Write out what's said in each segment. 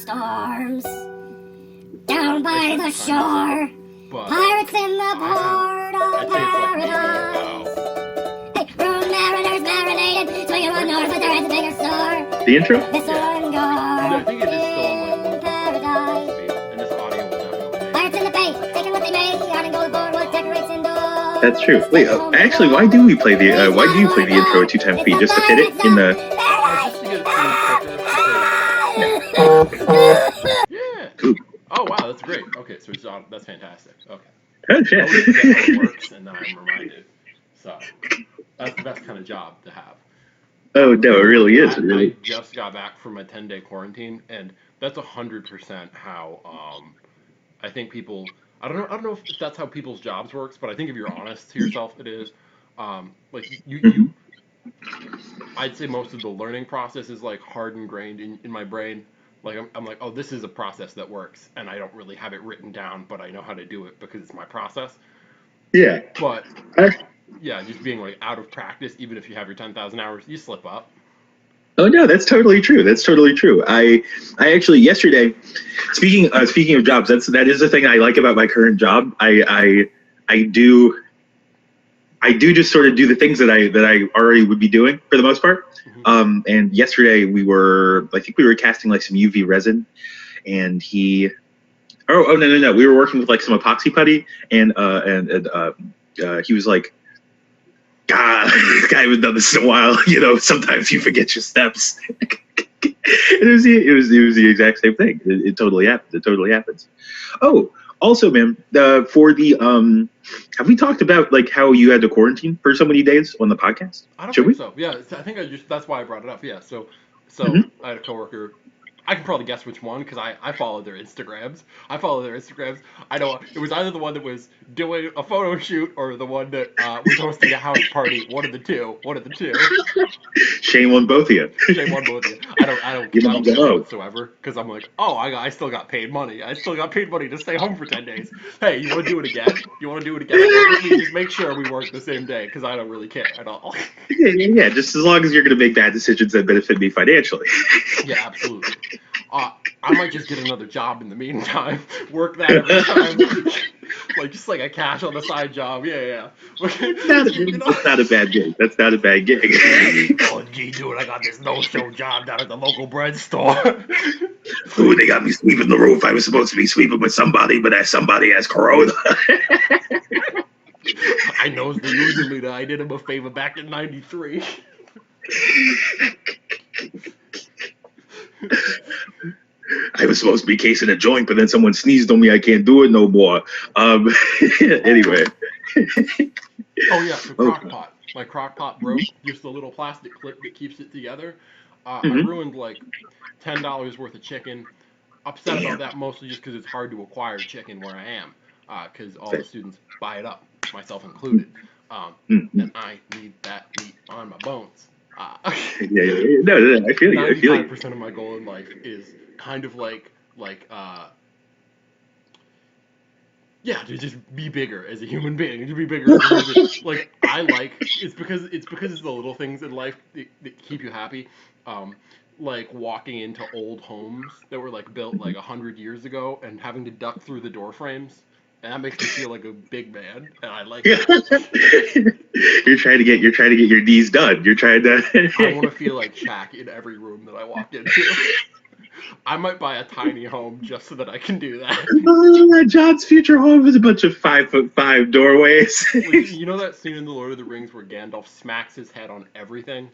storms. Down by the shore, But pirates in the port of I'd say it's like maybe paradise. about Hey, room mariners marinated, swinging one north, but they're at the bigger store. The intro? This one I think it is still on like in paradise. speed, and this audio will definitely make Pirates in the bay, taking what they may, out and gold boardwalk decorates indoors. That's true. Wait, actually, why do you play the intro at 2 times speed? Just to hit it in the... just to get it through yeah. Ooh. Oh wow, that's great. Okay, so it's on, that's fantastic. Okay. Oh, shit. I always forget how it works, and then I'm reminded. So that's the best kind of job to have. Oh, no, it really is. I just got back from a 10-day quarantine, and that's 100% how I think people. I don't know if that's how people's jobs works, but I think if you're honest to yourself, it is. Like you, I'd say most of the learning process is like hard ingrained in my brain. Like I'm like, oh, this is a process that works, and I don't really have it written down, but I know how to do it because it's my process. Yeah. But yeah, just being like out of practice, even if you have your 10,000 hours, you slip up. Oh no, that's totally true. That's totally true. I actually yesterday, speaking of jobs, that is the thing I like about my current job. I do just sort of do the things that I already would be doing for the most part. Mm-hmm. And yesterday I think we were casting like some UV resin, and he no, we were working with like some epoxy putty, and he was like, God, this guy hasn't done this in a while. You know, sometimes you forget your steps. It was the exact same thing. It totally happened. It totally happens. Oh, also, man, for the have we talked about like how you had to quarantine for so many days on the podcast? I don't Should think we? so. Yeah, that's why I brought it up. Yeah, so Mhm. I had a coworker. I can probably guess which one because I followed their Instagrams. I know it was either the one that was doing a photo shoot or the one that was hosting a house party. One of the two. Shame on both of you. Shame on both of you. I don't You know, get it go. whatsoever because I'm like, oh, I still got paid money. I still got paid money to stay home for 10 days. Hey, you want to do it again? Work with me? Just make sure we work the same day because I don't really care at all. Yeah, just as long as you're going to make bad decisions that benefit me financially. Yeah, absolutely. I might just get another job in the meantime. Work that every time. Just like a cash on the side job. Yeah. That's not a bad gig. That's not a bad gig. Oh, gee, dude, I got this no-show job down at the local bread store. Ooh, they got me sweeping the roof. I was supposed to be sweeping with somebody, but that somebody has corona. I knows the union leader. I did him a favor back in '93. I was supposed to be casing a joint, but then someone sneezed on me. I can't do it no more. Anyway. Oh yeah, the crock pot. My crock pot broke. Just a little plastic clip that keeps it together. I ruined like $10 worth of chicken. Upset about that mostly just because it's hard to acquire chicken where I am. Because all the students buy it up, myself included. And I need that meat on my bones. Yeah. No, I feel you. 95% of my goal in life is kind of to just be bigger as a human being, to be bigger as a human being. Like it's because it's the little things in life that keep you happy. Like walking into old homes that were like built like 100 years ago and having to duck through the door frames. And that makes me feel like a big man, and I like that. You're trying to get your knees done. You're trying to. I want to feel like Shaq in every room that I walk into. I might buy a tiny home just so that I can do that. John's future home is a bunch of 5'5" doorways. You know that scene in The Lord of the Rings where Gandalf smacks his head on everything?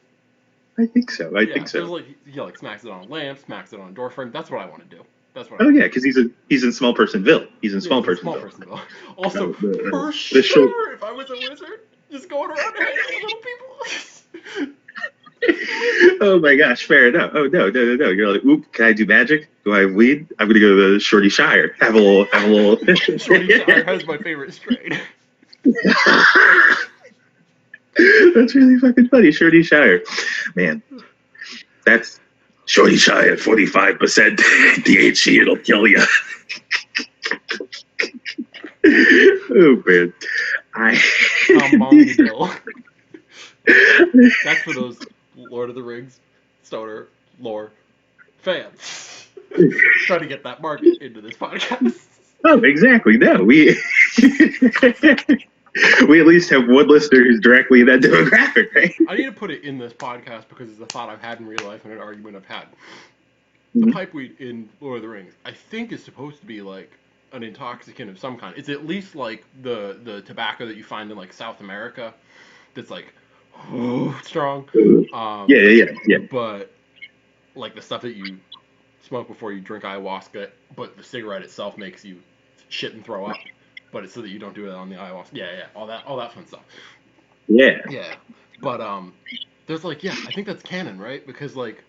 I think so. I think so. He smacks it on a lamp, smacks it on a door frame. That's what I want to do. Yeah, because he's in Small Personville. He's in Small Personville. Also, for sure, if I was a wizard, just going around hanging with little people. Oh my gosh, fair enough. Oh no. You're like, oop, can I do magic? Do I have weed? I'm gonna go to the Shorty Shire. Have a little. Shorty Shire has my favorite strain. That's really fucking funny, Shorty Shire. Man, that's Shorty Shire, 45% THC, it'll kill you. Oh man, That's for those Lord of the Rings stoner lore fans. Trying to get that market into this podcast. Oh, exactly. No, we we at least have one listener who's directly in that demographic, right? I need to put it in this podcast because it's a thought I've had in real life and an argument I've had. The pipeweed in Lord of the Rings, I think, is supposed to be like an intoxicant of some kind. It's at least like the tobacco that you find in like South America, that's like strong. Yeah. But like the stuff that you smoke before you drink ayahuasca, but the cigarette itself makes you shit and throw up. But it's so that you don't do it on the ayahuasca. Yeah, all that fun stuff. Yeah. But there's like, yeah, I think that's canon, right? Because like,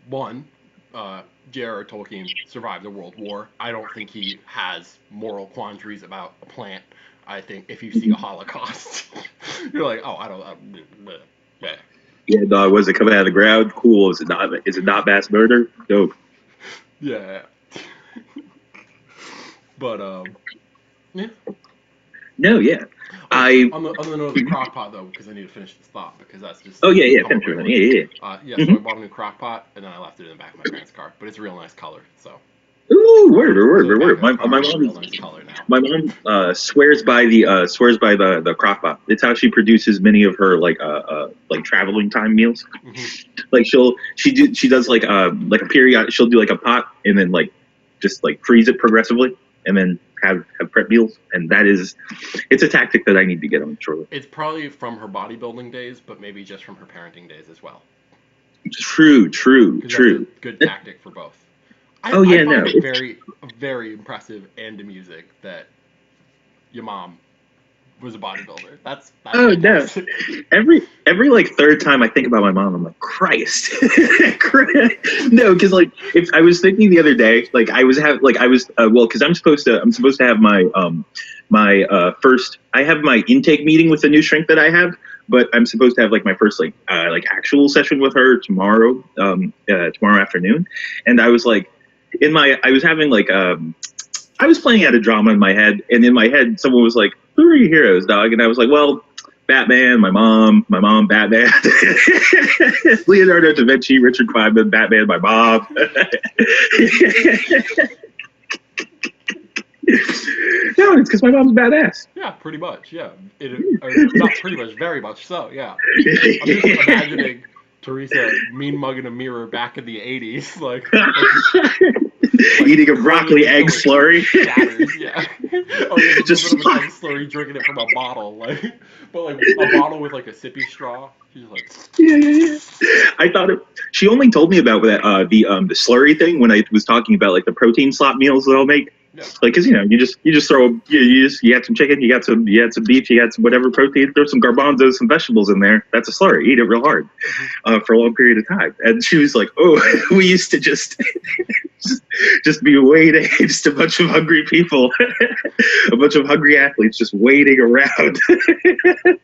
one, J.R.R. Tolkien survived a world war. I don't think he has moral quandaries about a plant. I think if you see a Holocaust, you're like, oh, yeah. Yeah, dog. Was it coming out of the ground? Cool. Is it not mass murder? Dope. Yeah. But yeah. No, yeah. On the note of the crock pot though, because I need to finish this thought because that's just. Oh yeah. Finish with it. Yeah. So I bought a new crock pot and then I left it in the back of my parents' car, but it's a real nice color. So. Ooh, word. My mom swears by the crock pot. It's how she produces many of her like traveling time meals. Mm-hmm. Like she does like a period. She'll do like a pot and then like just like freeze it progressively and then have prep meals. And it's a tactic that I need to get on shortly. It's probably from her bodybuilding days, but maybe just from her parenting days as well. True. That's a good tactic for both. I find it very, very impressive and amusing that your mom was a bodybuilder. That's fantastic. No. Every like third time I think about my mom, I'm like, Christ. No, because like if I was thinking the other day, like because I'm supposed to have my first. I have my intake meeting with the new shrink that I have. But I'm supposed to have like my first like actual session with her tomorrow afternoon, and I was like, I was playing out a drama in my head, and in my head someone was like, "Who are your heroes, dog?" And I was like, "Well, Batman, my mom, Batman, Leonardo da Vinci, Richard Feynman, Batman, my mom." No, it's because my mom's badass. Yeah, pretty much. Yeah, not pretty much, very much so. Yeah, I'm just imagining Teresa mean mugging a mirror back in the '80s, like eating a broccoli egg slurry. Shatters, yeah. Oh yeah, just a bit of an egg slurry, drinking it from a bottle, but a bottle with like a sippy straw. She's like, yeah. I thought she only told me about that the slurry thing when I was talking about like the protein slop meals that I'll make. Yeah. Like, cause you just throw you had some chicken, you had some beef, you had some whatever protein, throw some garbanzos, some vegetables in there. That's a slurry. Eat it real hard for a long period of time. And she was like, "Oh, we used to just be waiting, just a bunch of hungry people, a bunch of hungry athletes just waiting around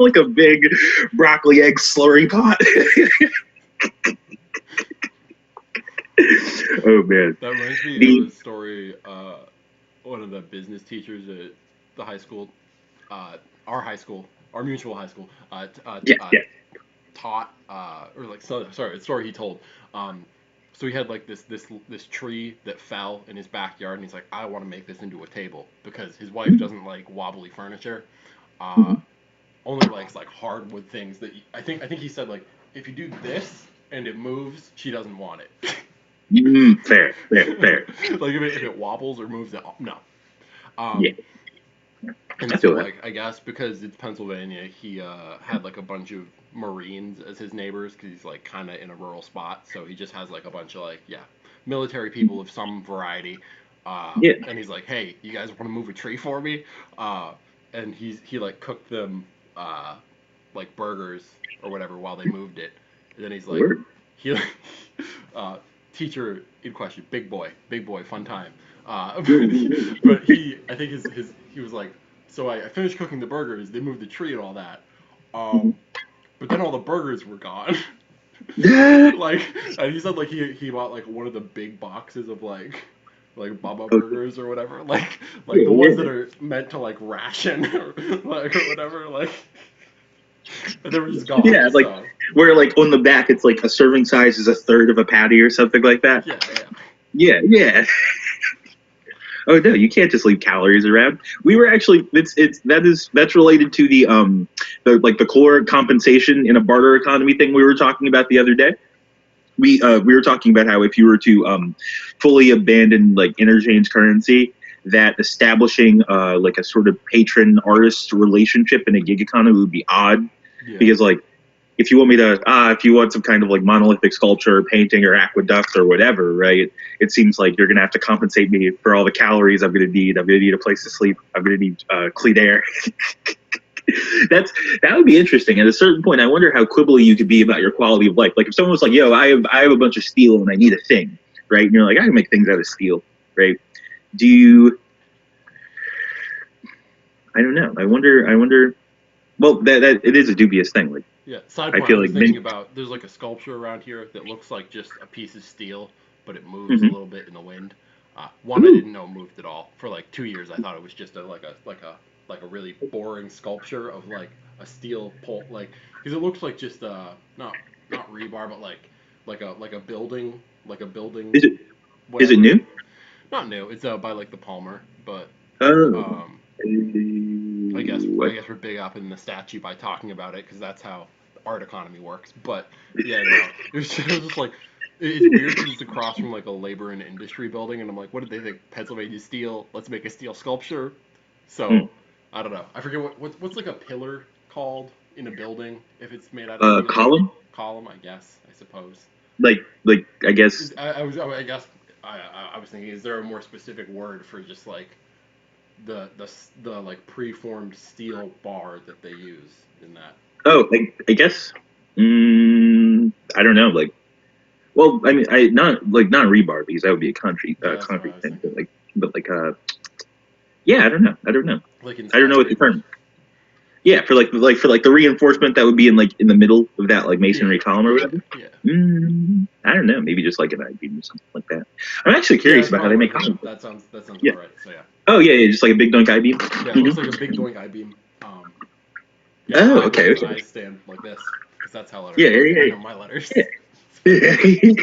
like a big broccoli egg slurry pot." Oh man, that reminds me of a story. One of the business teachers at the high school, our mutual high school, taught, a story he told. So he had like this tree that fell in his backyard, and he's like, I want to make this into a table because his wife doesn't like wobbly furniture, only likes like hardwood things. That I think he said like if you do this and it moves, she doesn't want it. Fair. Like if it wobbles or moves, no. Yeah. And so like I guess because it's Pennsylvania, he had like a bunch of Marines as his neighbors because he's like kind of in a rural spot. So he just has like a bunch of like military people of some variety. And he's like, hey, you guys want to move a tree for me? And he like cooked them like burgers or whatever while they moved it. And then he's like, teacher in question, big boy, fun time. But I think he was like, so I finished cooking the burgers, they moved the tree and all that. But then all the burgers were gone. Like, and he said like he bought like one of the big boxes of like Bubba burgers or whatever, like the ones that are meant to like ration or whatever, like. And they were just gone. Yeah, like where like on the back it's like a serving size is a third of a patty or something like that. Yeah. Yeah, yeah. Oh no, you can't just leave calories around. We were actually that's related to the core compensation in a barter economy thing we were talking about the other day. We were talking about how if you were to fully abandon like interchange currency, that establishing like a sort of patron artist relationship in a gig economy would be odd Yeah. because like if you want me to if you want some kind of like monolithic sculpture or painting or aqueduct or whatever, right, it seems like you're gonna have to compensate me for all the calories I'm gonna need. I'm gonna need a place to sleep. I'm gonna need clean air. That would be interesting. At a certain point, I wonder how quibbly you could be about your quality of life. Like if someone was like, "Yo, I have a bunch of steel and I need a thing," right? And you're like, "I can make things out of steel," right? Do you? I don't know. I wonder. Well, that it is a dubious thing. Like Yeah, side I point, I feel was like thinking about there's like a sculpture around here that looks like just a piece of steel, but it moves a Mhm. little bit in the wind. One I Ooh, didn't know moved at all. For like 2 years, I thought it was just a really boring sculpture of like a steel pole, like because it looks like just not rebar, but like a is building, it whatever. new? Not new. It's by like the Palmer, but Oh, um, I what? guess we're big up in the statue by talking about it because that's how the art economy works. But yeah, no, it was just like it's weird because it's across from like a labor and industry building, and I'm like, what did they think? Pennsylvania steel? Let's make a steel sculpture. Hmm. So I don't know. I forget what's like a pillar called in a building if it's made out of steel. Column? Column, I guess. I suppose. Like I guess. I guess I was thinking, is there a more specific word for just like the like preformed steel bar that they use in that? Oh, I guess. I don't know. Like, well, I mean, I not rebar because that would be a Yeah, that's what I concrete was thing. thinking. But like yeah, I don't know. I don't know. Like in I don't know what the skyscrapers. term. Yeah, for like the reinforcement that would be in the middle of that like Yeah, masonry column or yeah, whatever. yeah. I don't know. Maybe just like an I-beam or something like that. I'm actually Yeah, curious that's about how probably they what make I'm thinking. columns. That sounds Yeah. about right. So yeah, Oh yeah, just like a big dunk I-beam. yeah, it looks Hmm. like a big doink I beam. Yeah, Oh, I okay, where the okay. eyes stand like this because that's how letters Yeah, work. I yeah, know my letters. yeah.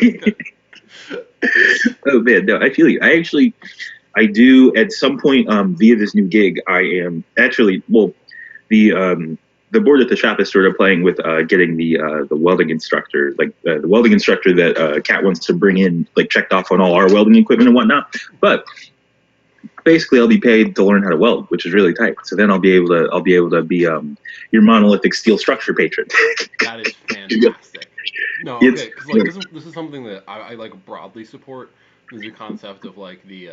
It's good. Oh man, no, I feel you. I do at some point via this new gig. I am actually the um the board at the shop is sort of playing with getting the welding instructor, like the welding instructor that Kat wants to bring in, like checked off on all our welding equipment and whatnot. But basically, I'll be paid to learn how to weld, which is really tight. So then I'll be able to be your monolithic steel structure patron. That is fantastic. No, It's okay, because like this is something that I like broadly support. Is the concept of like the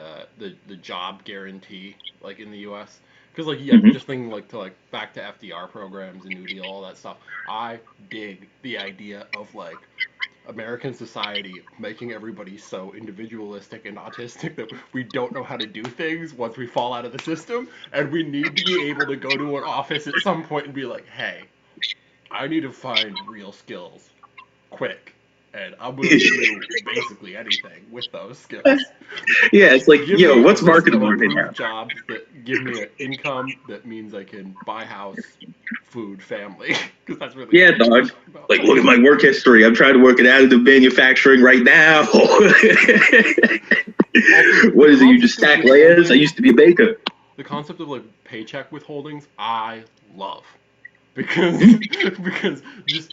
job guarantee like in the U.S. Because like yeah, mhm. just thinking like to like back to FDR programs and New Deal, all that stuff. I dig the idea of like American society making everybody so individualistic and autistic that we don't know how to do things once we fall out of the system, and we need to be able to go to an office at some point and be like, hey, I need to find real skills quick, and I'm willing to do basically anything with those skills. Yeah, it's like, Give yo, me a what's list of marketable right approved now? jobs that give me an income that means I can buy house, food, family, because that's really all Yeah, I care dog. about. Like, look at my work history. I'm trying to work it out of the manufacturing right now. Also, the What is it? You just concept of stack layers? I withholdings, used to be a baker. the concept of like paycheck withholdings, I love because Hmm, because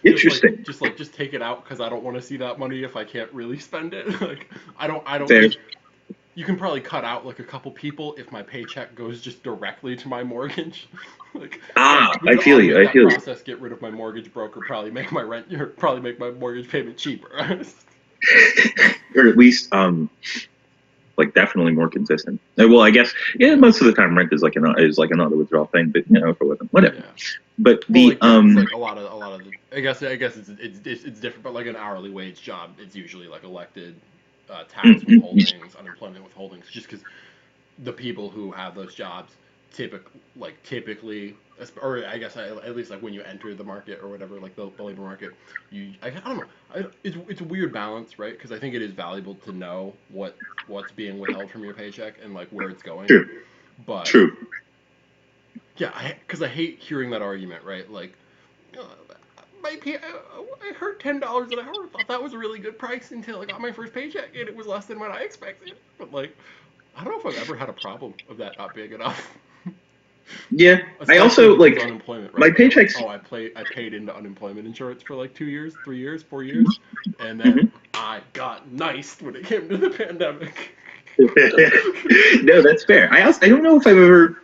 interesting. just take it out because I don't want to see that money if I can't really spend it. Like I don't Fair. because you can probably cut out like a couple people if my paycheck goes just directly to my mortgage. Like we I could feel you. automate I that feel you. process, get rid of my mortgage broker, probably make my rent, or probably make my mortgage payment cheaper. Or at least, like definitely more consistent. Well, I guess, yeah, Yeah, most of the time rent is like another withdrawal thing, but if it wasn't, whatever. yeah. But Well, the like yeah, because like a lot of the, I guess it's different, but like an hourly wage job, it's usually like elected tax withholdings, unemployment withholdings, just because the people who have those jobs typically, or I guess at least like when you enter the market or whatever, like the labor market, I don't know, it's a weird balance, right? Because I think it is valuable to know what's being withheld from your paycheck and like where it's going, true, but true. yeah, because I hate hearing that argument, right? Like, uh, I heard $10 an hour. Thought that was a really good price until I got my first paycheck, and it was less than what I expected. But like, I don't know if I've ever had a problem of that not being enough. Yeah, I Especially also with like unemployment my right now. Like, paychecks. oh, I paid into unemployment insurance for like 2 years, 3 years, 4 years, and then I got nice when it came to the pandemic. No, that's fair. I don't know if I've ever.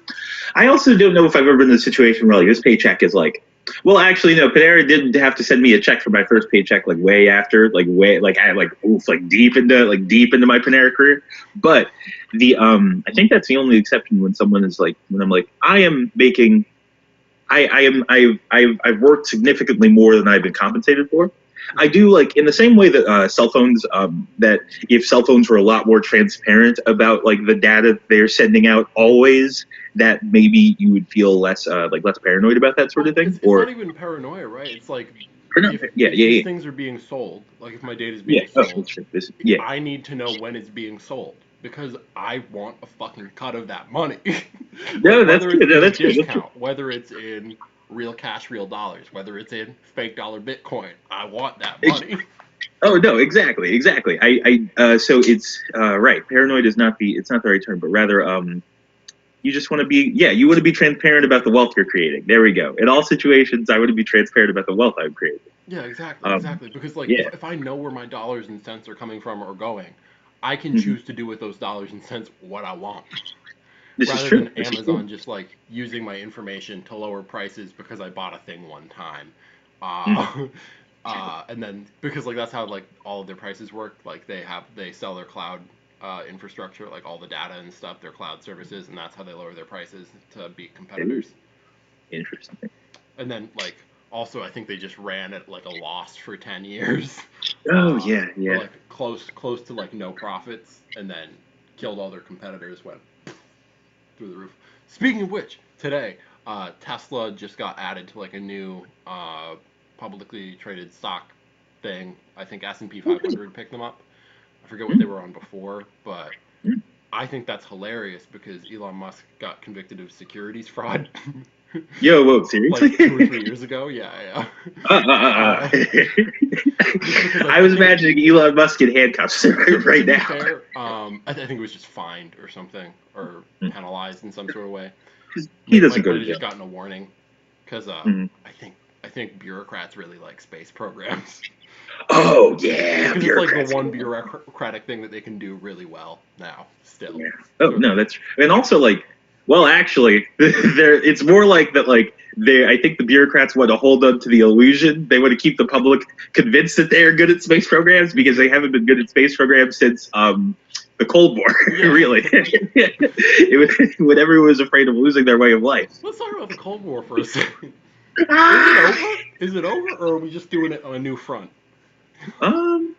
I also don't know if I've ever been in a situation where like this paycheck is like. Well, actually, no. Panera didn't have to send me a check for my first paycheck like way after, like way like I like oof like deep into my Panera career. But the I think that's the only exception when someone is like when I'm like I am making. I've worked significantly more than I've been compensated for. I do like in the same way that cell phones that if cell phones were a lot more transparent about like the data they're sending out always, that maybe you would feel less like less paranoid about that sort of thing. It's not even paranoia, right? It's like Or no, yeah, if yeah, these yeah, things are being sold, like if my data is yeah. being Oh, sold, that's true. Yeah, I need to know when it's being sold because I want a fucking cut of that money. no, Like that's whether true. it's No, in that's true. That's true. discount, whether it's in real cash, real dollars, whether it's in fake dollar Bitcoin, I want that money. Oh no, exactly, exactly. So it's right. Paranoid is not the right term, but rather you just want to be you want to be transparent about the wealth you're creating. There we go. In all situations, I want to be transparent about the wealth I'm creating. Yeah, exactly, exactly. Because like Yeah. if I know where my dollars and cents are coming from or going, I can Mhm. choose to do with those dollars and cents what I want. This is Rather true. than This is true. Amazon just like using my information to lower prices because I bought a thing one time. Mhm. And then because like that's how like all of their prices work. Like they sell their cloud infrastructure, like all the data and stuff, their cloud services, and that's how they lower their prices to beat competitors. Interesting. And then like also I think they just ran at like a loss for 10 years. Oh yeah, Or yeah. like close to like no profits, and then killed all their competitors, went through the roof. Speaking of which, today Tesla just got added to like a new publicly traded stock thing. I think S&P 500 picked them up. I forget what they were on before, but I think that's hilarious because Elon Musk got convicted of securities fraud Yo, whoa, seriously? like 2 or 3 years ago. Yeah. Just because I I was think imagining Elon Musk in handcuffs right to be now. fair, I think it was just fined or something or penalized in some sort of way. He doesn't Might go have to just jail. gotten a warning because Mhm. I think bureaucrats really like space programs Oh yeah, because it's like the bureaucrats. one bureaucratic thing that they can do really well now still. Yeah. Oh So no, that's and also like, well, actually, there it's more like that. Like they, I think the bureaucrats want to hold on to the illusion. They want to keep the public convinced that they are good at space programs because they haven't been good at space programs since the Cold War. yeah. Really, it was when everyone was afraid of losing their way of life. Let's talk about the Cold War for a second. Is it Ah! over? Is it over, or are we just doing it on a new front? Um,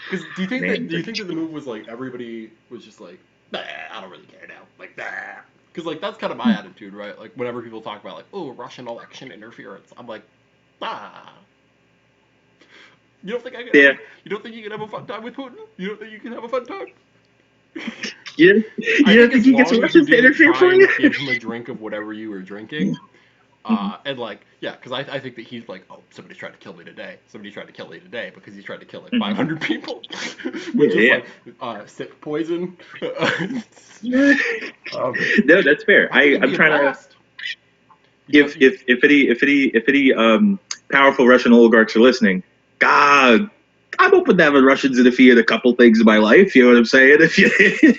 Because man, do you think that the move was like everybody was just like, nah, I don't really care now, like nah. Because like that's kind of my attitude, right? Like whenever people talk about like, oh, Russian election interference, I'm like, ah. You don't think I can yeah, you don't think you can have a fun time with Putin? You don't think you can have a fun time? I you don't think think as you get some long as you Russians to didn't interfere try for you? and give him a drink of whatever you were drinking, and like, yeah, because I think that he's like, oh, somebody tried to kill me today. Somebody tried to kill me today because he tried to kill like 500 people with just Yeah, like sick poison. yeah. No, that's fair. I think it'd I'm be a trying to. blast. You know, If any powerful Russian oligarchs are listening, God, I'm open to having Russians interfere in a couple things in my life. You know what I'm saying? If you,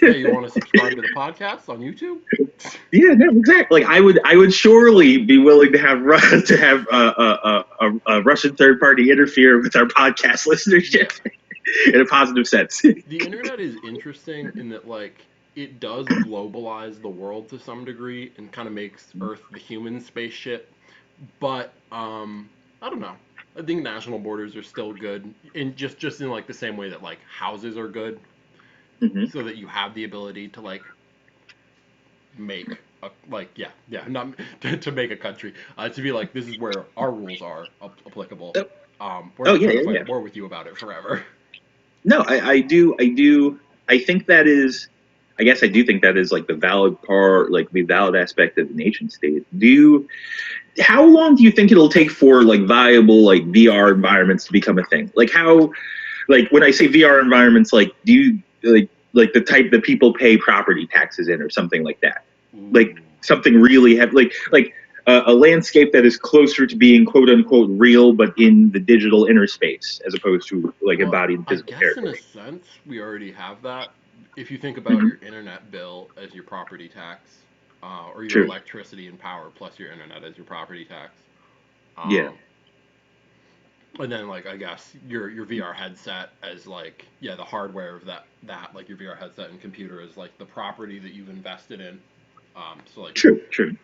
yeah, you want to subscribe to the podcast on YouTube? yeah, no, exactly. Like I would surely be willing to have a Russian third party interfere with our podcast listenership in a positive sense. The internet is interesting in that like it does globalize the world to some degree and kind of makes Earth the human spaceship. But I don't know. I think national borders are still good in just in like the same way that like houses are good, Hmm. so that you have the ability to like make a like yeah not to make a country to be like this is where our rules are applicable. We're Oh not yeah, trying to yeah, fight yeah. a war with you about it forever. No, I do. I think that is. I guess I do think that is like the valid part, like the valid aspect of the nation state. how long do you think it'll take for like viable like VR environments to become a thing? Like how, like when I say VR environments, like do you like the type that people pay property taxes in or something like that? Like something really like a landscape that is closer to being quote unquote real, but in the digital inner space as opposed to like embodied physical I guess in a territory. sense we already have that. If you think about your internet bill as your property tax, or your True. electricity and power plus your internet as your property tax, Yeah. um, and then like I guess your VR headset as like the hardware of that like your VR headset and computer is like the property that you've invested in. So like True. True.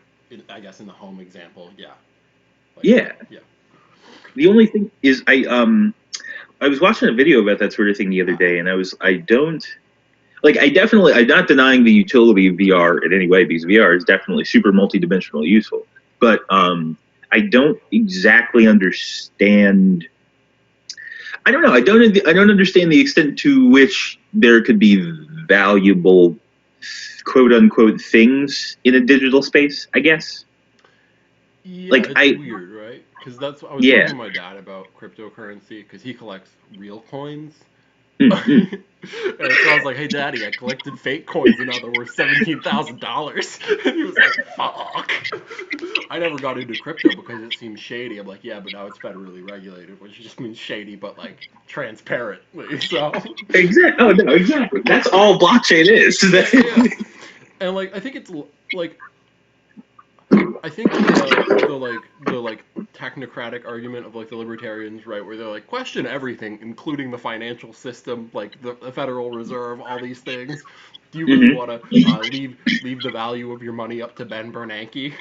I guess in the home example, like Yeah. yeah. The only thing is I was watching a video about that sort of thing the other day, and I'm not denying the utility of VR in any way because VR is definitely super multidimensional useful. But I don't exactly understand. I don't know. I don't understand the extent to which there could be valuable, quote unquote, things in a digital space. I guess. Yeah, Like it's I weird, right? Because that's I was talking yeah. to my dad about cryptocurrency because he collects real coins. Mm-hmm. And so I was like, "Hey, Daddy, I collected fake coins and now they're worth $17,000." And he was like, "Fuck." I never got into crypto because it seemed shady. I'm like, "Yeah, but now it's federally regulated, which just means shady, but like transparently." So, Exactly. Oh no, exactly. That's all blockchain is. yeah. And like, I think it's like I think the technocratic argument of like the libertarians, right, where they're like question everything, including the financial system, like the Federal Reserve, all these things. Do you really hmm want to leave the value of your money up to Ben Bernanke?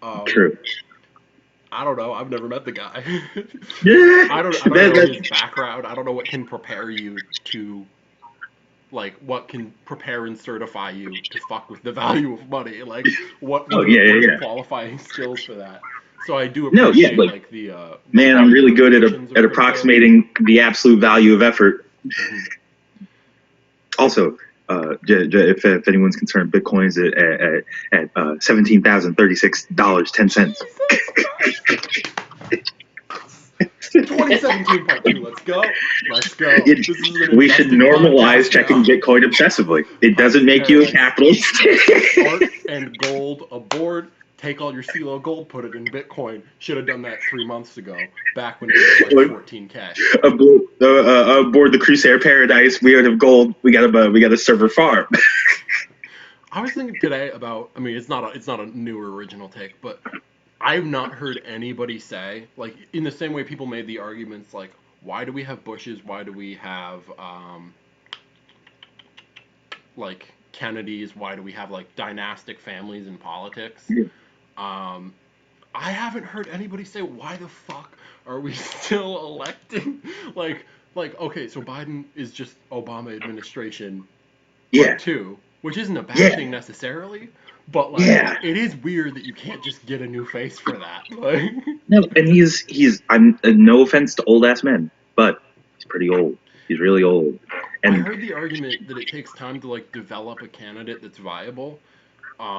Um, True. I don't know. I've never met the guy. Yeah. I don't know his That background. I don't know what can prepare you to like what can prepare and certify you to fuck with the value of money. Like oh yeah, what yeah, are the yeah. qualifying skills for that? So I do No, yeah, appreciate like like the man, I'm wide really good implications of at crypto. approximating the absolute value of effort. Hmm. Also, if anyone's concerned, Bitcoin's at $17,036.10. Jesus Christ! 2017 part 2. Let's go. Let's go. This is an We should investing normalize podcast checking now. Bitcoin obsessively. It doesn't make you a Paradise. capitalist. Art and gold aboard. Take all your CeeLo gold, put it in Bitcoin. Should have done that 3 months ago, back when it was like 14K. Aboard the Crusader Paradise, we have gold. We got a server farm. I was thinking today about. I mean, it's not a new or original take, but I've not heard anybody say like in the same way people made the arguments like why do we have Bushes? Why do we have like Kennedys? Why do we have like dynastic families in politics? Um, I haven't heard anybody say why the fuck are we still electing like okay, so Biden is just Obama administration Yeah, part 2, which isn't a bad yeah, thing necessarily, but like yeah. it is weird that you can't just get a new face for that. Like No, and he's. I'm no offense to old ass men, but he's pretty old. He's really old, I and heard the argument that it takes time to like develop a candidate that's viable,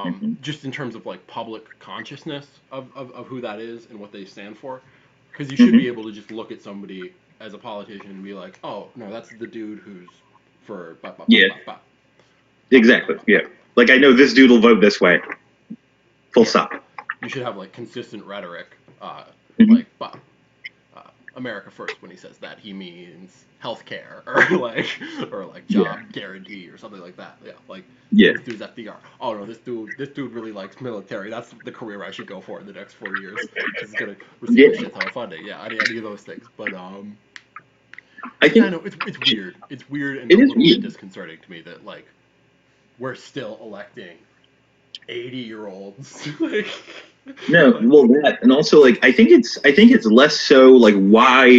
mhm, just in terms of like public consciousness of who that is and what they stand for, because you should mhm. be able to just look at somebody as a politician and be like, oh no, that's the dude who's for ba ba ba Yeah, ba ba ba ba exactly. ba Yeah, ba. like I know this dude will vote this way. Full Yeah, stop. you should have like consistent rhetoric, Hmm. like ba America first when he says that he means healthcare or like Yeah, job guarantee or something like that. Yeah, like yeah, this dude's FDR. Oh no, this dude really likes military. That's the career I should go for in the next 4 years because it's gonna receive yeah. a shit ton of funding. Yeah, any of those things. But I yeah, think no, it's weird. It's weird and a it is little bit weird. disconcerting to me that like we're still electing 80-year-olds. No, Like, well that, and also like I think it's less so why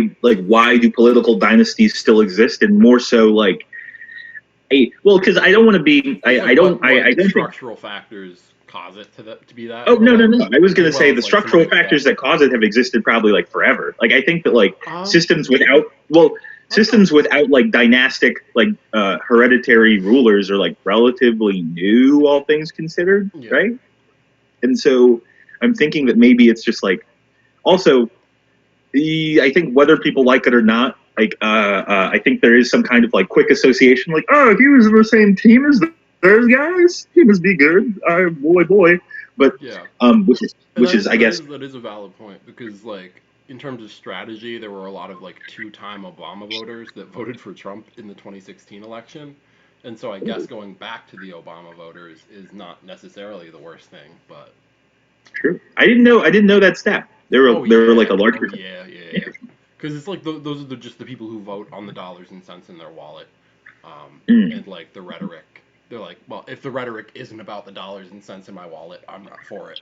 do political dynasties still exist, and more so like well because I don't want to be just like I what don't think. structural factors cause it to be that, Oh or no no like no! I was as gonna well say as the like some of structural the stuff. factors that cause it have existed probably like forever. Like I think that like Um, systems without well I don't know. systems without like dynastic like hereditary rulers are like relatively new, all things considered, Yeah. right? And so I'm thinking that maybe it's just like, also, I think whether people like it or not, like I think there is some kind of like quick association, like, oh, if he was in the same team as those guys, he must be good. Boy. But Yeah. which is I guess that is a valid point, because like in terms of strategy, there were a lot of like two-time Obama voters that voted for Trump in the 2016 election, and so I guess going back to the Obama voters is not necessarily the worst thing, but true. I didn't know that stat. There were like a large percentage. yeah. Because it's like those are just the people who vote on the dollars and cents in their wallet, and like the rhetoric. They're like, well, if the rhetoric isn't about the dollars and cents in my wallet, I'm not for it.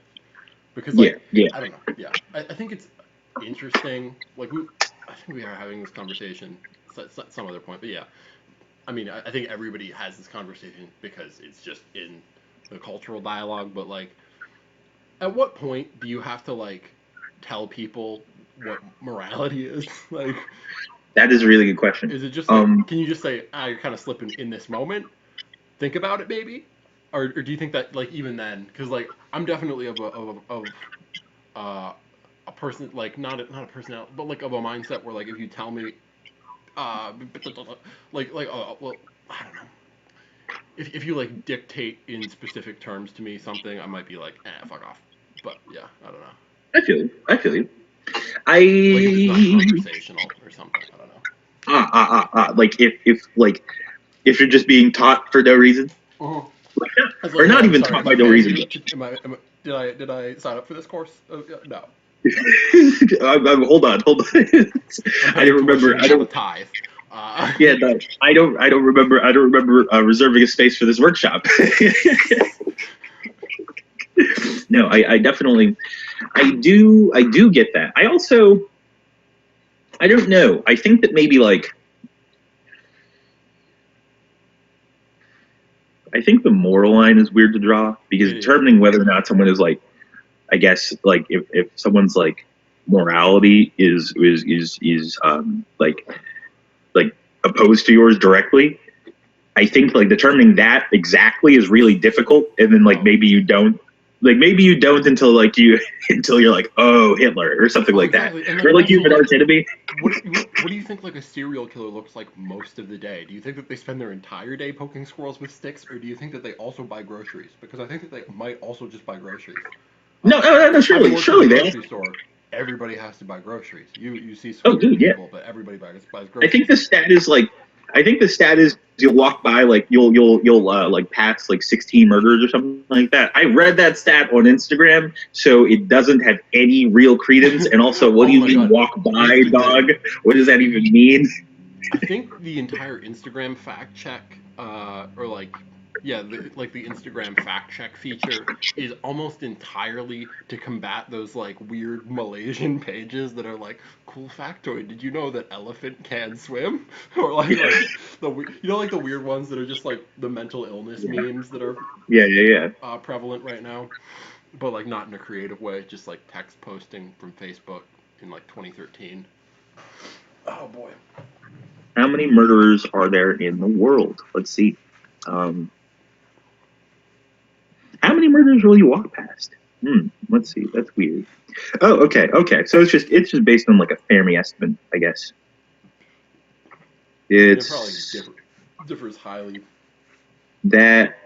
Because like, I don't know. Yeah, I think it's interesting. Like I think we are having this conversation at some other point, but yeah, I mean, I think everybody has this conversation because it's just in the cultural dialogue. But like, at what point do you have to like tell people what morality is? Like, That is a really good question. is it just like, can you just say, you're kind of slipping in this moment? Think about it, maybe, or do you think that like even then? Because like I'm definitely of a person, like not a personality, but like of a mindset where like if you tell me, well, I don't know. If you like dictate in specific terms to me something, I might be like, fuck off. But yeah, I don't know. I feel you. Like if it's not conversational or something, I don't know. Like if you're just being taught for no reason, Uh-huh. like, or not even taught by no reason. Did I sign up for this course? No. Hold on. I don't remember. I don't tithe. Yeah, no, I don't remember. I don't remember reserving a space for this workshop. No, I definitely, I do get that. I also, I don't know. I think that maybe like, I think the moral line is weird to draw, because determining whether or not someone is like, I guess like if someone's like morality is like opposed to yours directly, I think like determining that exactly is really difficult. And then like maybe you don't until like until you're like, oh, Hitler or something like exactly. that, or like you have an arch enemy. What do you think like a serial killer looks like most of the day? Do you think that they spend their entire day poking squirrels with sticks, or do you think that they also buy groceries? Because I think that they might also just buy groceries. No, surely they grocery store. Everybody has to buy groceries. You see some people, but everybody buys groceries. I think the stat is you'll walk by like you'll like pass like 16 murders or something like that. I read that stat on Instagram, so it doesn't have any real credence. And also, what do you mean walk by, dog? What does that even mean? I think the entire Instagram fact check, or like, yeah, the Instagram fact check feature is almost entirely to combat those like weird Malaysian pages that are like, cool factoid, did you know that elephant can swim? Or like the like the weird ones that are just like the mental illness memes that are prevalent right now, but like not in a creative way, just like text posting from Facebook in like 2013. Oh boy. How many murderers are there in the world? Let's see. How many murders will you walk past? Let's see. That's weird. Oh, okay. So it's just based on like a Fermi estimate, I guess. It probably differs highly. That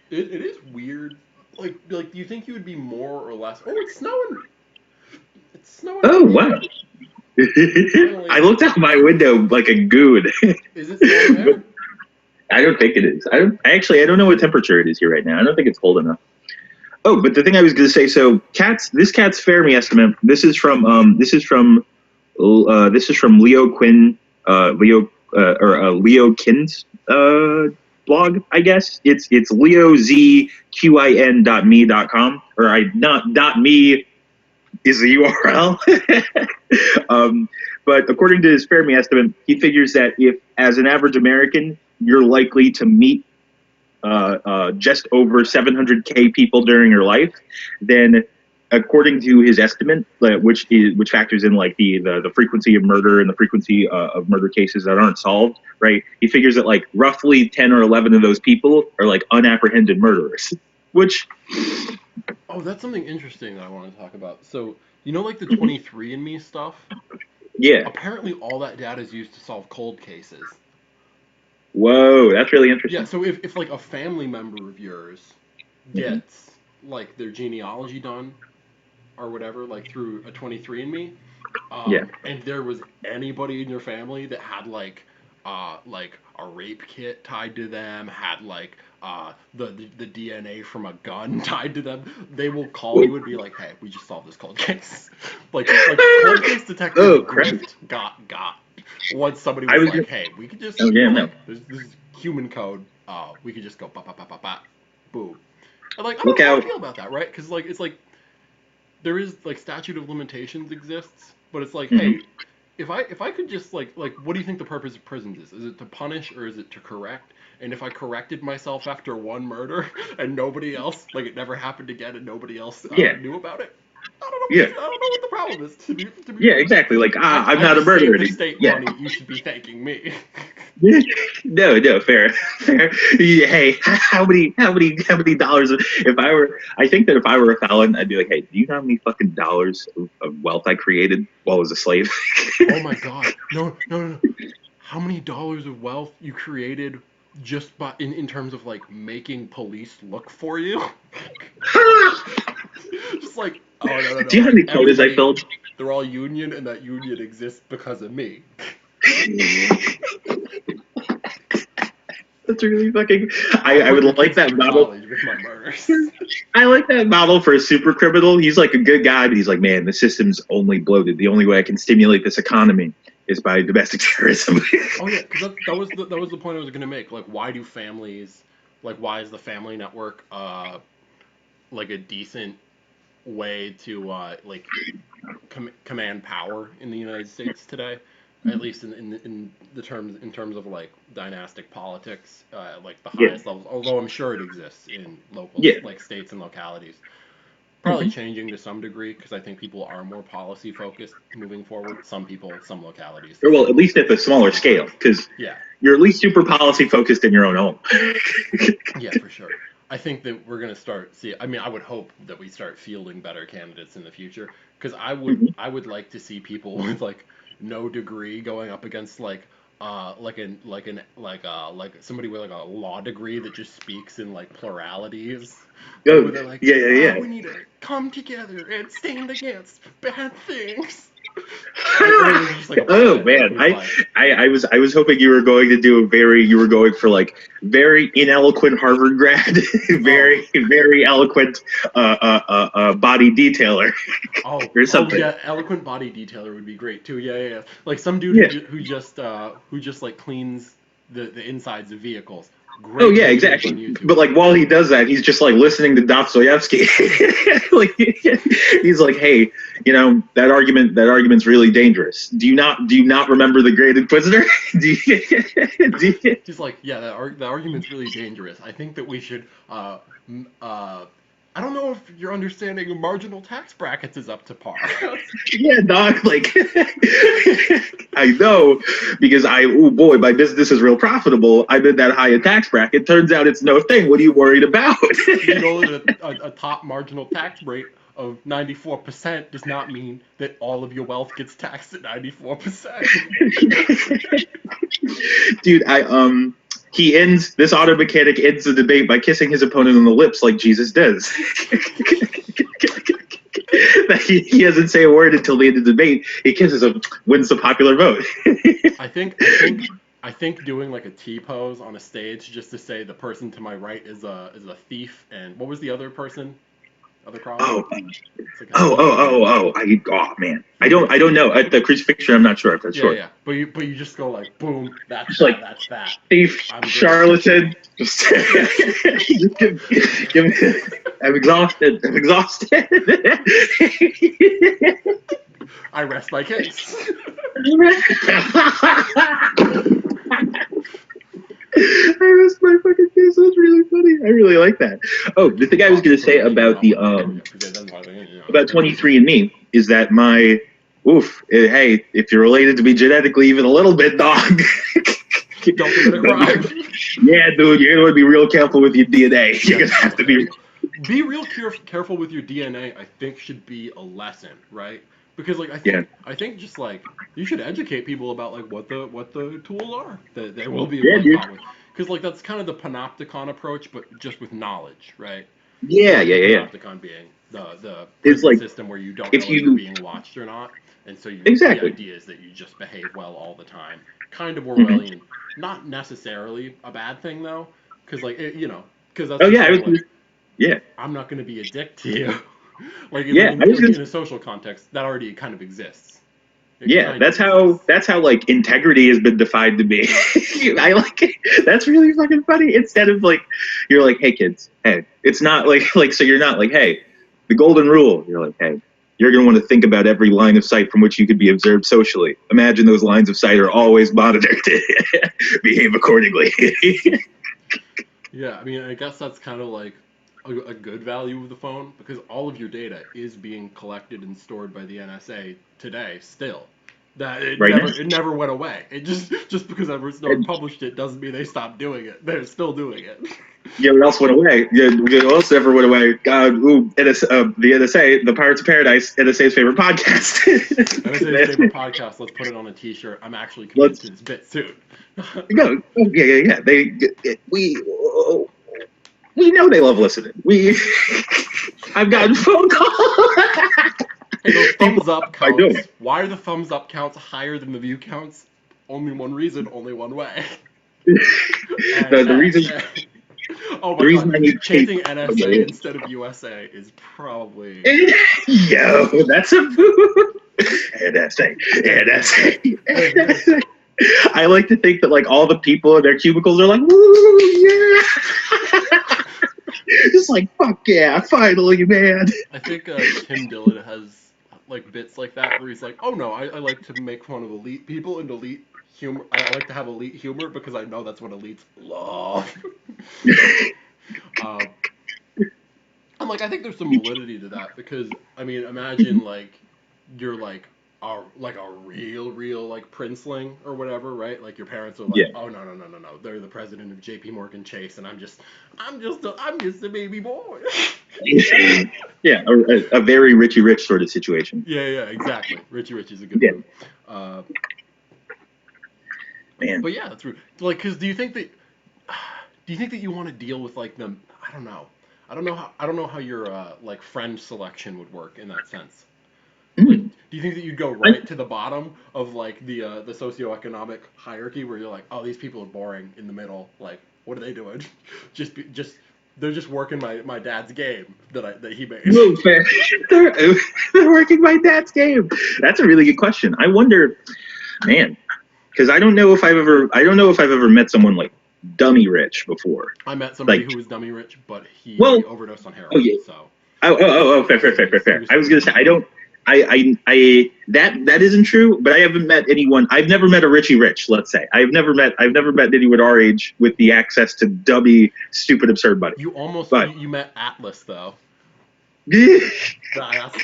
It is weird. Like, do you think you would be more or less? Oh, it's snowing. It's snowing. Oh wow. I looked out my window like a goon. Is it snowing there? I don't think it is. I don't know what temperature it is here right now. I don't think it's cold enough. Oh, but the thing I was going to say, so this cat's Fermi estimate. This is from Leo Quinn, Leo Kin's blog, I guess. It's leozquin.me.com, or not .me is the URL. But according to his Fermi estimate, he figures that if, as an average American, you're likely to meet just over 700K people during your life, then according to his estimate, which factors in like the frequency of murder and the frequency of murder cases that aren't solved, right? He figures that like roughly 10 or 11 of those people are like unapprehended murderers, which. Oh, that's something interesting that I want to talk about. So, you know, like the 23andMe stuff? Yeah. Apparently, all that data is used to solve cold cases. Whoa, that's really interesting. Yeah, so if like a family member of yours gets like their genealogy done or whatever, like through a 23andMe, Yeah. and there was anybody in your family that had like a rape kit tied to them, had like the DNA from a gun tied to them, they will call you and be like, "Hey, we just solved this cold case." like cold case detective Grift got once somebody was like, "Hey, we could just this is human code. We could just go ba ba ba ba ba, boom." And like I don't know how I feel about that, right? Because like it's like there is like statute of limitations exists, but it's like, hey, if I could just like what do you think the purpose of prisons is? Is it to punish or is it to correct? And if I corrected myself after one murder and nobody else, like it never happened again and nobody else knew about it, I don't know what the problem is. To be exactly. Like I'm not a just murderer. Saved the state money. You should be thanking me. No, fair. Hey, how many dollars? I think that if I were a felon, I'd be like, hey, do you know how many fucking dollars of wealth I created while I was a slave? Oh my god, no. How many dollars of wealth you created just by in terms of like making police look for you? Just like, oh no. Do you know how many quotas I filled? They're all union, and that union exists because of me. That's really fucking. I would like that model. With my murders. I like that model for a super criminal. He's like a good guy, but he's like, man, the system's only bloated. The only way I can stimulate this economy is by domestic terrorism. Oh yeah, because that was the point I was gonna make. Like, why do families, like, why is the family network like a decent way to like command power in the United States today? At least in terms of like dynastic politics, like the highest levels. Although I'm sure it exists in local like states and localities. Probably changing to some degree because I think people are more policy focused moving forward. Some people, some localities. Well, at least at the smaller scale, because you're at least super policy focused in your own home. Yeah, for sure. I think that we're gonna start I mean, I would hope that we start fielding better candidates in the future because I would like to see people with like no degree going up against like somebody with like a law degree that just speaks in like pluralities. Oh, where they're like, yeah. We need to come together and stand against bad things. Oh man, I was hoping you were going to do you were going for like very ineloquent Harvard grad, very eloquent body detailer, or something. Yeah, eloquent body detailer would be great too. Yeah. Like some dude who just like cleans the insides of vehicles. Great. Oh yeah, exactly. But like while he does that, he's just like listening to Dostoevsky. Like he's like, "Hey, you know that argument's really dangerous. Do you not remember the Great Inquisitor?" He's like, "Yeah, that argument's really dangerous. I think that we should I don't know if your understanding of marginal tax brackets is up to par." Yeah, Doc, like, I know, because my business is real profitable. I'm in that high a tax bracket. Turns out it's no thing. What are you worried about? You know that a top marginal tax rate of 94% does not mean that all of your wealth gets taxed at 94%. Dude, this auto mechanic ends the debate by kissing his opponent on the lips like Jesus does. He doesn't say a word until the end of the debate. He kisses him, wins the popular vote. I think doing like a T pose on a stage just to say the person to my right is a thief, and what was the other person? Other cross? Man, I don't know. At the crucifixion, I'm not sure if that's short. Yeah. But you just go like, boom, that's that. Thief, charlatan. I'm exhausted. I rest my case. I rest my fucking case. That's really funny. I really like that. Oh, the thing I was gonna say about the about 23andMe is that hey, if you're related to me genetically even a little bit, dog. Don't commit a crime. Yeah, dude, you're going to be real careful with your DNA. You're going to have to be. Be real careful with your DNA. I think should be a lesson, right? Because like Yeah. I think just like you should educate people about like what the tools are that they will be Yeah, like dude. caught with. Because like that's kind of the panopticon approach, but just with knowledge, right? Yeah. The panopticon being the It's prison like, system where you don't if know if you're you. being watched or not, and so the Exactly. idea is that you just behave well all the time, kind of Mhm. Orwellian. Not necessarily a bad thing though, because like because that's Oh, just yeah. saying like Yeah. I'm not going to be a dick to you. like Yeah. in a social context that already kind of exists. It Yeah, kind of that's how like integrity has been defined to me. I like it. That's really fucking funny. Instead of like, you're like, hey kids, hey, it's not like so you're not like, hey, the golden rule. You're like, hey, you're gonna want to think about every line of sight from which you could be observed socially. Imagine those lines of sight are always monitored. Behave accordingly. Yeah, I mean, I guess that's kind of like a good value of the phone because all of your data is being collected and stored by the NSA today still. That Right now. it never went away. It just because Edward Snowden published it doesn't mean they stopped doing it. They're still doing it. Yeah, what else went away? Yeah, what else never went away? God, the NSA, the Pirates of Paradise, NSA's favorite podcast. NSA's favorite podcast. Let's put it on a T-shirt. I'm actually committed Let's to this bit soon. go. Oh, yeah. We know they love listening. I've gotten phone calls. Hey, those People thumbs up are doing counts. Why are the thumbs up counts higher than the view counts? Only one reason, only one way. the reason Oh the my reason I god, need chanting tape. NSA instead of USA is probably. Yo, that's a NSA. I like to think that like all the people in their cubicles are like, woo, yeah. Just like, fuck yeah, finally, man. I think Tim Dillon has like bits like that where he's like, oh no, I like to make fun of elite people and elite humor. I like to have elite humor because I know that's what elites love. um, and like I think there's some validity to that because I mean imagine like you're like a real like princeling or whatever, right? Like your parents are like, Yeah. oh no, they're the president of J.P. Morgan Chase, and I'm just a baby boy. Yeah, a very Richie Rich sort of situation. Yeah, exactly. Richie Rich is a good Yeah. move. Man. But yeah, that's true. Like, cause do you think that you want to deal with like them? I don't know. I don't know how your like friend selection would work in that sense. Like, Mm. do you think that you'd go right to the bottom of like the socioeconomic hierarchy where you're like, oh, these people are boring in the middle. Like, what are they doing? just they're just working my dad's game that he made. Whoa, fair. They're working my dad's game. That's a really good question. I wonder, man, because I don't know if I've ever met someone like dummy rich before. I met somebody Like, who was dummy rich, but he well, overdosed on heroin. oh yeah. So Fair. I was gonna say I don't. I that isn't true, but I haven't met anyone. I've never met a Richie Rich. Let's say I've never met anyone our age with the access to dummy, stupid, absurd money. you almost But you met Atlas though. this That's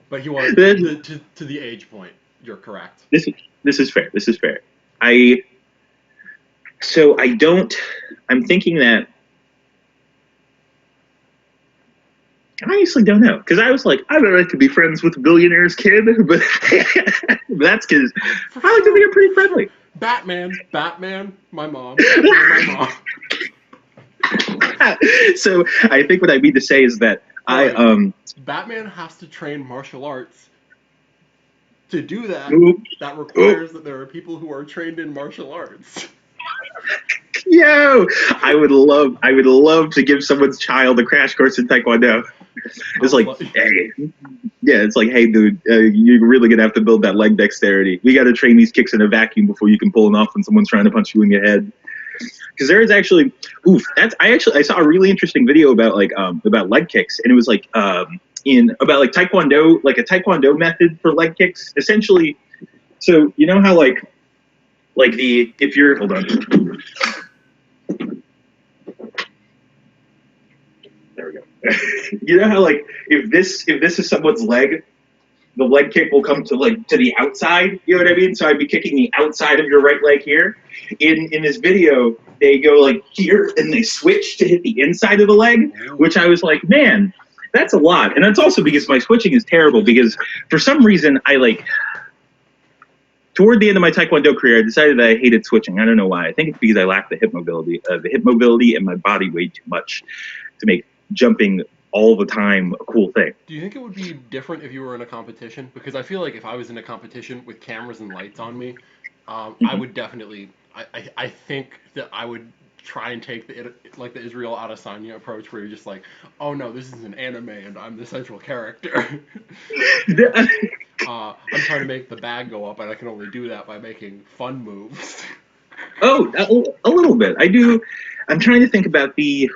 but he wanted to the age point. You're correct. is fair. This is fair. I don't. I'm thinking that. I honestly don't know because I was like, I don't like to be friends with a billionaire's kid, but that's because I like to think I'm pretty friendly. Batman, my mom. Batman, my mom. So I think what I mean to say is that Batman has to train martial arts. To do that, Oop. that requires that there are people who are trained in martial arts. Yo, I would love to give someone's child a crash course in Taekwondo. It's like, hey, yeah, it's like, hey, dude, you're really gonna have to build that leg dexterity. We got to train these kicks in a vacuum before you can pull them off when someone's trying to punch you in the head. Because there is actually, I saw a really interesting video about about leg kicks, and it was like about like Taekwondo, like a Taekwondo method for leg kicks. Essentially, so you know how like if you're hold on. There we go. You know how like if this is someone's leg, the leg kick will come to like to the outside. You know what I mean? So I'd be kicking the outside of your right leg here. In this video, they go like here and they switch to hit the inside of the leg, which I was like, man, that's a lot. And that's also because my switching is terrible because for some reason I like toward the end of my Taekwondo career, I decided that I hated switching. I don't know why. I think it's because I lack the hip mobility. And my body weighed too much to make jumping all the time a cool thing. Do you think it would be different if you were in a competition? Because I feel like if I was in a competition with cameras and lights on me, I would definitely. I think that I would try and take the Israel Adesanya approach, where you're just like, oh no, this is an anime and I'm the central character. I'm trying to make the bag go up, and I can only do that by making fun moves. Oh, a little bit. I do. I'm trying to think about the.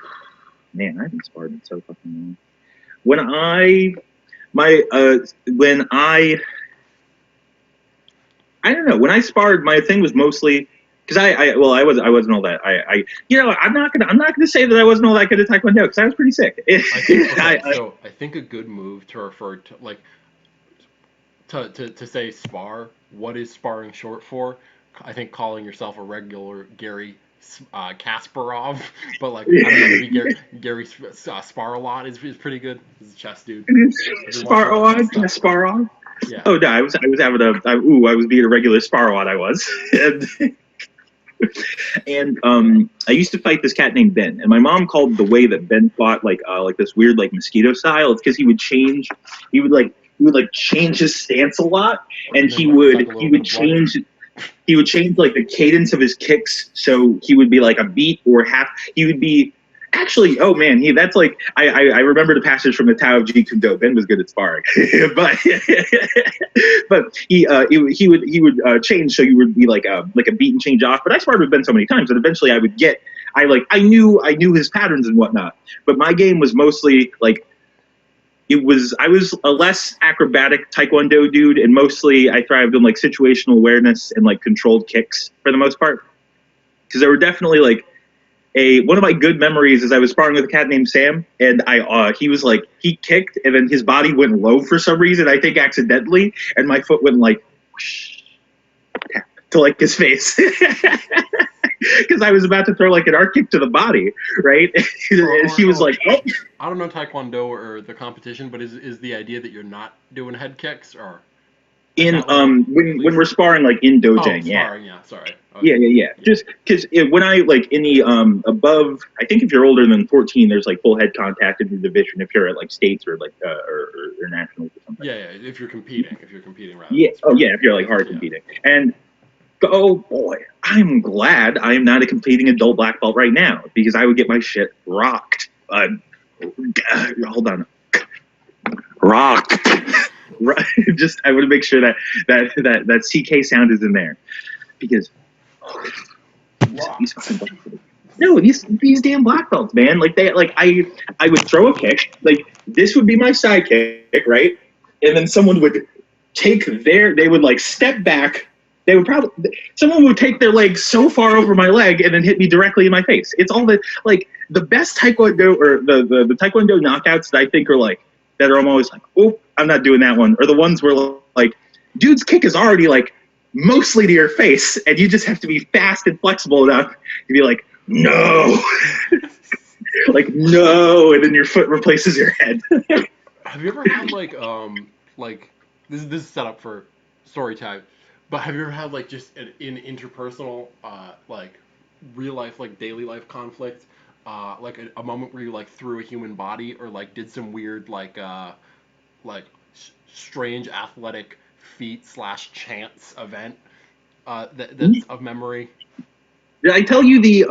Man, I haven't sparred in so fucking long. When I don't know. When I sparred, my thing was mostly because I wasn't all that. I'm not gonna say that I wasn't all that good at Taekwondo because I was pretty sick. I think a good move to refer to like to say spar. What is sparring short for? I think calling yourself a regular Gary Kasparov, but like I don't know, maybe Gary spar a lot is pretty good. He's a chess dude. Kasparov. Yeah. Oh no, I was being a regular Sparrowat. I was, and I used to fight this cat named Ben, and my mom called the way that Ben fought like this weird like mosquito style. It's because he would change his stance a lot, and he would change like the cadence of his kicks, so he would be like a beat or half. He would be actually. Oh man, that's like I remember the passage from the Tao of Jeet Kune Do. Ben was good at sparring, but he would change, so you would be like a beat and change off. But I sparred with Ben so many times that eventually I knew his patterns and whatnot. But my game was mostly like. I was a less acrobatic Taekwondo dude, and mostly I thrived on like situational awareness and like controlled kicks for the most part. Because there were definitely like one of my good memories is I was sparring with a cat named Sam, and he kicked and then his body went low for some reason, I think accidentally, and my foot went like whoosh, tap to like his face. Because I was about to throw like an arc kick to the body, right? And he was like, "Oh." I don't know Taekwondo or the competition, but is the idea that you're not doing head kicks or in when we're sparring like in dojang, sparring, yeah, sorry. Okay. Yeah. Just because when I like in the above, I think if you're older than 14, there's like full head contact in the division. If you're at like states or like or nationals or something. Yeah. If you're competing rather. Yeah. If you're like hard competing. And oh boy, I'm glad I am not a competing adult black belt right now because I would get my shit rocked. Hold on. Rocked. Just I want to make sure that CK sound is in there because these damn black belts, man. Like I would throw a kick, like this would be my side kick, right? And then someone would they would like step back. Someone would take their leg so far over my leg and then hit me directly in my face. It's all the best Taekwondo or the Taekwondo knockouts that I think are like that are always like, oh, I'm not doing that one, or the ones where like dude's kick is already like mostly to your face and you just have to be fast and flexible enough to be like, no. Like no, and then your foot replaces your head. Have you ever had like this is set up for story time? But have you ever had like just in interpersonal, like real life, like daily life conflict, like a moment where you like threw a human body or like did some weird like strange athletic feat / chance event that's of memory? Did I tell you the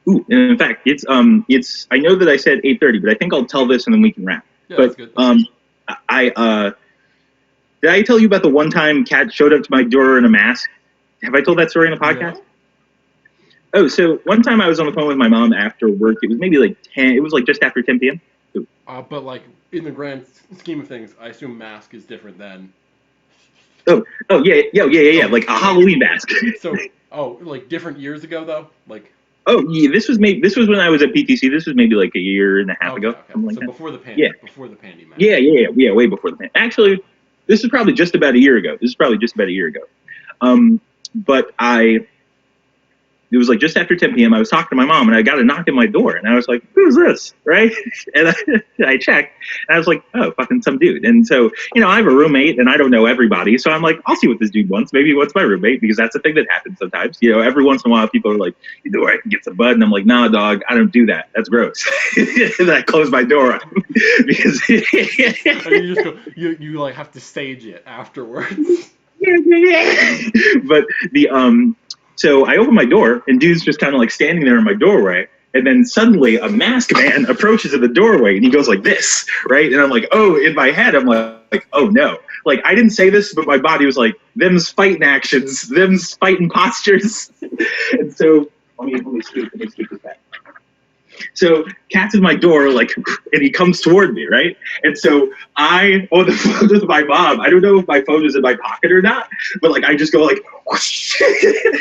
Ooh, in fact, it's I know that I said 8:30, but I think I'll tell this and then we can wrap. Yeah, but that's good. Did I tell you about the one time Kat showed up to my door in a mask? Have I told that story in the podcast? No. Oh, so one time I was on the phone with my mom after work. It was maybe like 10. It was like just after 10 p.m. But like in the grand scheme of things, I assume mask is different than. Oh yeah. Like a Halloween mask. So like different years ago though, like. Oh yeah, this was when I was at PTC. This was maybe like a year and a half ago, Okay. something like So that. before the Yeah. before the pandemic. Yeah, way before the pandemic. Actually, this is probably just about a year ago. But it was like just after 10 p.m. I was talking to my mom and I got a knock at my door and I was like, who's this? Right? And I checked and I was like, oh, fucking some dude. And so, I have a roommate and I don't know everybody. So I'm like, I'll see what this dude wants. Maybe he wants my roommate, because that's a thing that happens sometimes. Every once in a while people are like, you know where I can get some bud? And I'm like, nah, dog, I don't do that. That's gross. And I close my door on him because And you just go, you like have to stage it afterwards. But so I open my door and dude's just kind of like standing there in my doorway, and then suddenly a masked man approaches at the doorway and he goes like this, right? And I'm like, oh, in my head I'm like, oh no, like I didn't say this, but my body was like, them's fighting actions, them's fighting postures. And so let me scoop this back. So Cat's in my door, like, and he comes toward me, right? And so on the phone with my mom, I don't know if my phone is in my pocket or not, but like I just go like, whoosh,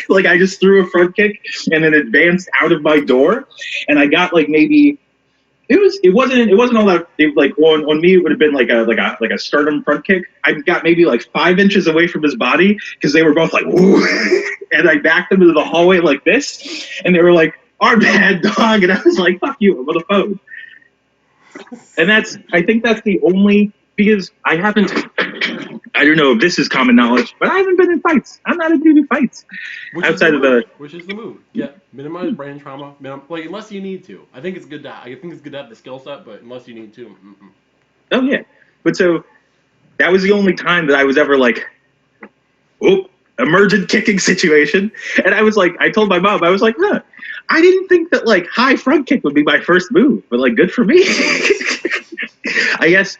like I just threw a front kick and then advanced out of my door, and I got like maybe it wasn't all that like on me it would have been like a sternum front kick. I got maybe like 5 inches away from his body because they were both like woo, and I backed them into the hallway like this, and they were like, our bad, dog, and I was like, fuck you, I'm on the phone. And I think that's the only, because I don't know if this is common knowledge, but I haven't been in fights. I'm not a dude who fights. Which is the move. Yeah, minimize brain trauma. Like unless you need to. I think it's good to have the skill set, but unless you need to. Oh yeah, but so that was the only time that I was ever like, oh, emergent kicking situation, and I told my mom, I was like, huh, I didn't think that like high front kick would be my first move, but like good for me. I guess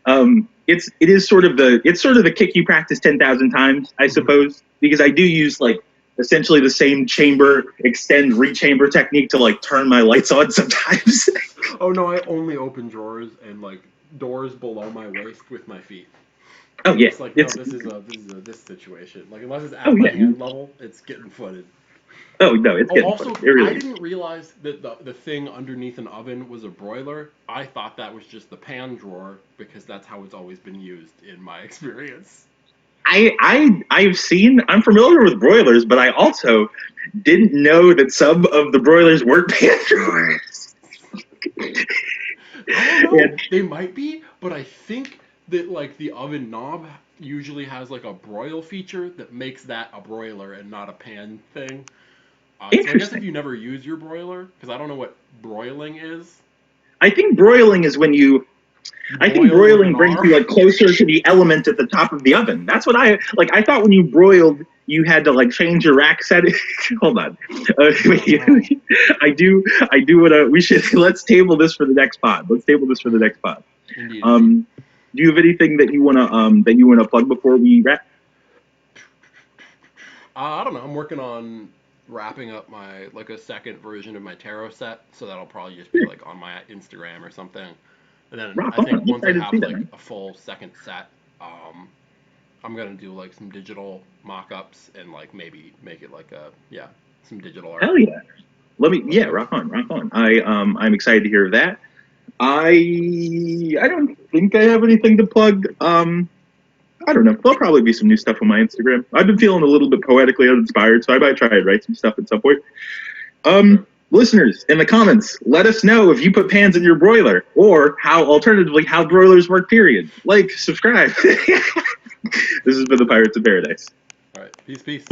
it is sort of the kick you practice 10,000 times, I suppose, because I do use like essentially the same chamber extend rechamber technique to like turn my lights on sometimes. Oh no, I only open drawers and like doors below my waist with my feet. Oh yeah, it's like no, this is this situation. Like unless it's at my hand level, it's getting footed. Oh no, it's getting also, really I didn't realize that the thing underneath an oven was a broiler. I thought that was just the pan drawer because that's how it's always been used in my experience. I'm familiar with broilers, but I also didn't know that some of the broilers weren't pan drawers. I don't know. Yeah. They might be, but I think that like the oven knob usually has like a broil feature that makes that a broiler and not a pan thing. So I guess if you never use your broiler, because I don't know what broiling is. I think broiling is when I think broiling brings you like closer to the element at the top of the oven. That's what I thought when you broiled, you had to like change your rack setting. Hold on. I do what we should. Let's table this for the next pod. Indeed. Do you have anything that you wanna plug before we wrap? I don't know. I'm working on wrapping up a second version of my tarot set, so that'll probably just be like on my Instagram or something. And then I think once I have like a full second set, I'm gonna do like some digital mock-ups and like maybe make it like some digital art. Hell yeah! Rock on. I'm excited to hear that. I don't think I have anything to plug. I don't know. There'll probably be some new stuff on my Instagram. I've been feeling a little bit poetically uninspired, so I might try and write some stuff at some point. Listeners, in the comments, let us know if you put pans in your broiler, or alternatively, how broilers work, period. Like, subscribe. This has been the Pirates of Paradise. All right. Peace.